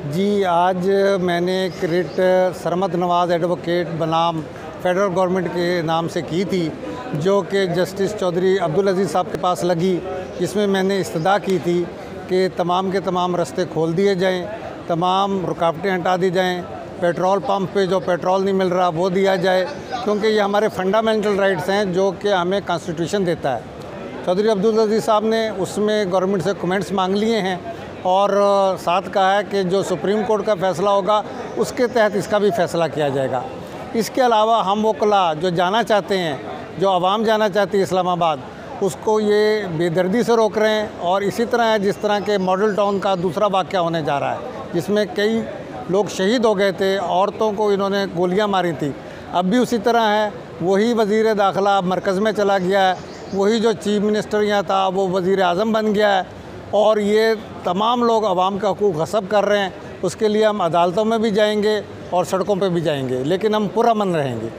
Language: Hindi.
जी, आज मैंने एक रिट सरमद नवाज़ एडवोकेट बनाम फेडरल गवर्नमेंट के नाम से की थी, जो कि जस्टिस चौधरी अब्दुल अजीज़ साहब के पास लगी, जिसमें मैंने इस्तदा की थी कि तमाम के तमाम रास्ते खोल दिए जाएं, तमाम रुकावटें हटा दी जाएं, पेट्रोल पंप पे जो पेट्रोल नहीं मिल रहा वो दिया जाए, क्योंकि ये हमारे फंडामेंटल राइट्स हैं जो कि हमें कॉन्स्टिट्यूशन देता है। चौधरी अब्दुल अजीज़ साहब ने उसमें गवर्नमेंट से कमेंट्स मांग लिए हैं और साथ कहा है कि जो सुप्रीम कोर्ट का फ़ैसला होगा उसके तहत इसका भी फ़ैसला किया जाएगा। इसके अलावा हम वकला जो जाना चाहते हैं, जो आवाम जाना चाहती है इस्लामाबाद, उसको ये बेदर्दी से रोक रहे हैं। और इसी तरह है जिस तरह के मॉडल टाउन का दूसरा वाक़या होने जा रहा है, जिसमें कई लोग शहीद हो गए थे, औरतों को इन्होंने गोलियां मारी थी। अब भी उसी तरह है, वही वज़ीर दाखिला मरकज़ में चला गया है, वही जो चीफ मिनिस्टर यहाँ था वो वज़ीर आज़म बन गया है, और ये तमाम लोग आवाम का हकूक़ गस्ब कर रहे हैं। उसके लिए हम अदालतों में भी जाएंगे और सड़कों पे भी जाएंगे, लेकिन हम पुरअमन रहेंगे।